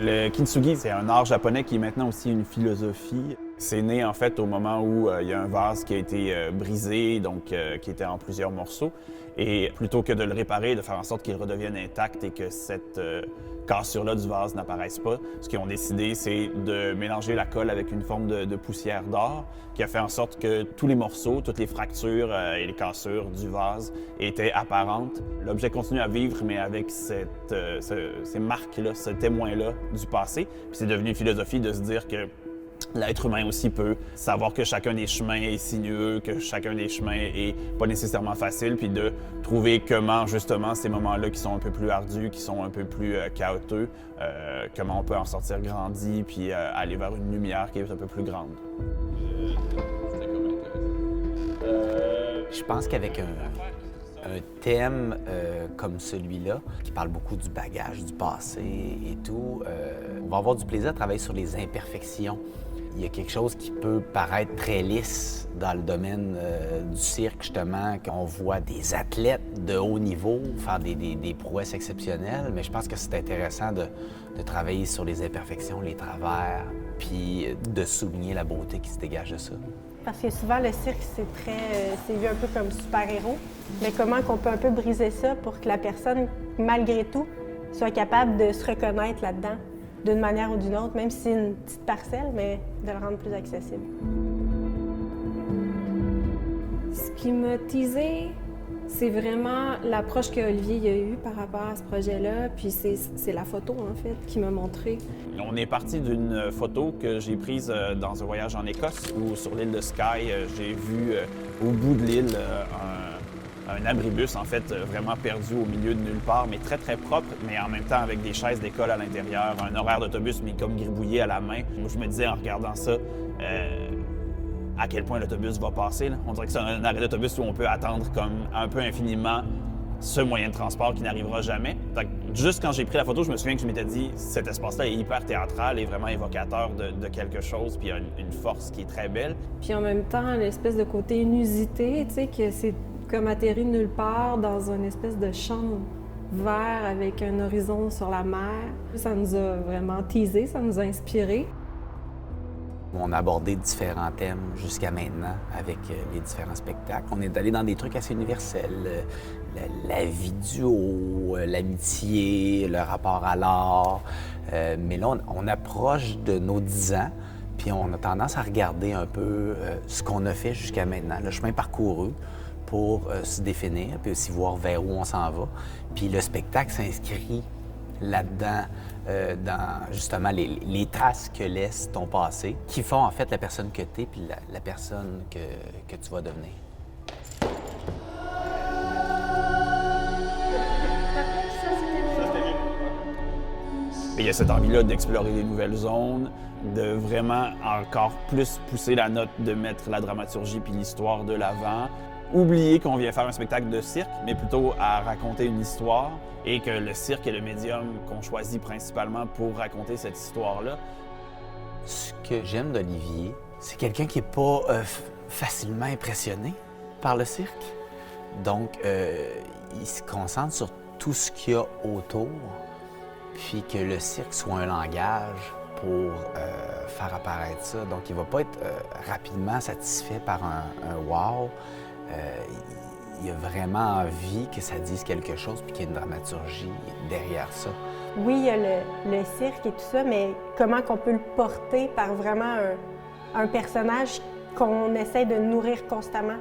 Le kintsugi, c'est un art japonais qui est maintenant aussi une philosophie. C'est né en fait au moment où il y a un vase qui a été brisé, donc qui était en plusieurs morceaux. Et plutôt que de le réparer, de faire en sorte qu'il redevienne intact et que cette cassure-là du vase n'apparaisse pas, ce qu'ils ont décidé, c'est de mélanger la colle avec une forme de poussière d'or qui a fait en sorte que tous les morceaux, toutes les fractures et les cassures du vase étaient apparentes. L'objet continue à vivre, mais avec ces marques-là, ce témoin-là du passé. Puis c'est devenu une philosophie de se dire que l'être humain aussi peut savoir que chacun des chemins est sinueux, que chacun des chemins est pas nécessairement facile, puis de trouver comment, justement, ces moments-là qui sont un peu plus ardus, qui sont un peu plus chaotiques, comment on peut en sortir grandi, puis aller vers une lumière qui est un peu plus grande. C'était comme intéressant. Je pense qu'avec un thème comme celui-là, qui parle beaucoup du bagage, du passé et tout, on va avoir du plaisir à travailler sur les imperfections. Il y a quelque chose qui peut paraître très lisse dans le domaine du cirque, justement, qu'on voit des athlètes de haut niveau faire des prouesses exceptionnelles, mais je pense que c'est intéressant de travailler sur les imperfections, les travers, puis de souligner la beauté qui se dégage de ça. Parce que souvent, le cirque, c'est vu un peu comme super-héros. Mais comment qu'on peut un peu briser ça pour que la personne, malgré tout, soit capable de se reconnaître là-dedans, d'une manière ou d'une autre, même si c'est une petite parcelle, mais de le rendre plus accessible. Ce qui m'a teasé, c'est vraiment l'approche qu'Olivier a eue par rapport à ce projet-là, puis c'est la photo, en fait, qui m'a montré. On est parti d'une photo que j'ai prise dans un voyage en Écosse, où sur l'île de Skye, j'ai vu au bout de l'île un abribus, en fait, vraiment perdu au milieu de nulle part, mais très, très propre, mais en même temps avec des chaises d'école à l'intérieur, un horaire d'autobus, mais comme gribouillé à la main. Moi, je me disais en regardant ça, à quel point l'autobus va passer. Là. On dirait que c'est un arrêt d'autobus où on peut attendre comme un peu infiniment ce moyen de transport qui n'arrivera jamais. Donc, juste quand j'ai pris la photo, je me souviens que je m'étais dit cet espace-là est hyper théâtral et vraiment évocateur de quelque chose, puis il y a une force qui est très belle. Puis en même temps, l'espèce de côté inusité, tu sais, que c'est comme atterri nulle part dans une espèce de champ vert avec un horizon sur la mer. Ça nous a vraiment teasé, ça nous a inspiré. On a abordé différents thèmes jusqu'à maintenant avec les différents spectacles. On est allé dans des trucs assez universels. La vie du haut, l'amitié, le rapport à l'art. Mais là, on approche de nos 10 ans, puis on a tendance à regarder un peu ce qu'on a fait jusqu'à maintenant, le chemin parcouru pour se définir, puis aussi voir vers où on s'en va. Puis le spectacle s'inscrit là-dedans, dans justement les traces que laisse ton passé, qui font en fait la personne que tu es, puis la personne que tu vas devenir. Il y a cette envie-là d'explorer des nouvelles zones, de vraiment encore plus pousser la note, de mettre la dramaturgie puis l'histoire de l'avant. Oublier qu'on vient faire un spectacle de cirque, mais plutôt à raconter une histoire et que le cirque est le médium qu'on choisit principalement pour raconter cette histoire-là. Ce que j'aime d'Olivier, c'est quelqu'un qui n'est pas facilement impressionné par le cirque. Donc, il se concentre sur tout ce qu'il y a autour, puis que le cirque soit un langage pour faire apparaître ça. Donc, il ne va pas être rapidement satisfait par un wow. Il a vraiment envie que ça dise quelque chose puis qu'il y ait une dramaturgie derrière ça. Oui, il y a le cirque et tout ça, mais comment qu'on peut le porter par vraiment un personnage qu'on essaie de nourrir constamment,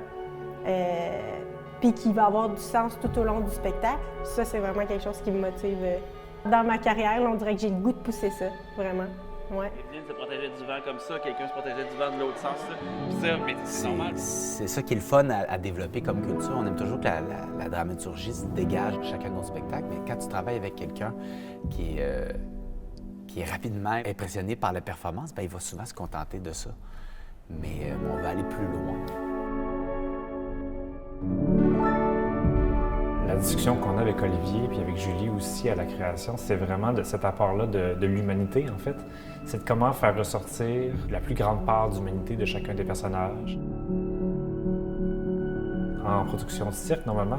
puis qui va avoir du sens tout au long du spectacle. Ça, c'est vraiment quelque chose qui me motive. Dans ma carrière, là, on dirait que j'ai le goût de pousser ça, vraiment. Ouais. Evelyne se protégeait du vent comme ça, quelqu'un se protégeait du vent de l'autre sens. Ça, mais c'est normal. C'est ça qui est le fun à développer comme culture. On aime toujours que la dramaturgie se dégage de chacun de nos spectacles, mais quand tu travailles avec quelqu'un qui est rapidement impressionné par la performance, bien, il va souvent se contenter de ça. Mais on va aller plus loin. La discussion qu'on a avec Olivier puis avec Julie aussi à la création, c'est vraiment de cet apport-là de l'humanité, en fait. C'est de comment faire ressortir la plus grande part d'humanité de chacun des personnages. En production de cirque, normalement,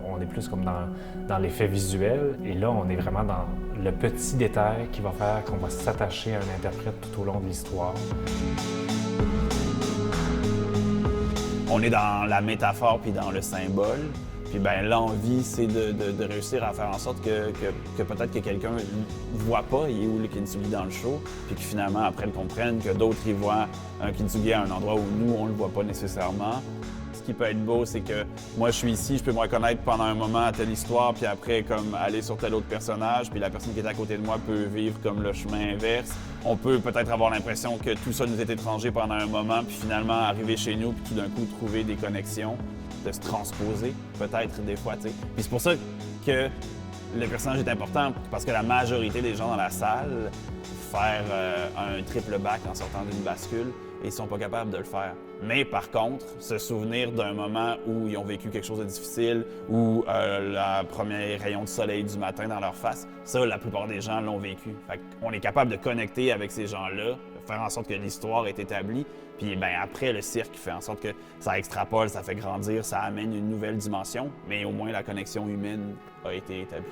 on est plus comme dans l'effet visuel, et là, on est vraiment dans le petit détail qui va faire qu'on va s'attacher à un interprète tout au long de l'histoire. On est dans la métaphore puis dans le symbole. Puis ben l'envie, c'est de réussir à faire en sorte que peut-être que quelqu'un ne voit pas il est où le kintsugi dans le show, puis que finalement, après, le comprenne, que d'autres, ils voient un kintsugi à un endroit où nous, on le voit pas nécessairement. Ce qui peut être beau, c'est que moi, je suis ici, je peux me reconnaître pendant un moment à telle histoire, puis après, comme aller sur tel autre personnage, puis la personne qui est à côté de moi peut vivre comme le chemin inverse. On peut peut-être avoir l'impression que tout ça nous est étranger pendant un moment, puis finalement arriver chez nous, puis tout d'un coup trouver des connexions, de se transposer, peut-être des fois, tu sais. Puis c'est pour ça que le personnage est important, parce que la majorité des gens dans la salle faire un triple back en sortant d'une bascule, et ils sont pas capables de le faire. Mais par contre, se souvenir d'un moment où ils ont vécu quelque chose de difficile, ou le premier rayon de soleil du matin dans leur face, ça, la plupart des gens l'ont vécu. Fait qu'on est capable de connecter avec ces gens-là, de faire en sorte que l'histoire est établie, puis ben, après, le cirque fait en sorte que ça extrapole, ça fait grandir, ça amène une nouvelle dimension, mais au moins la connexion humaine a été établie.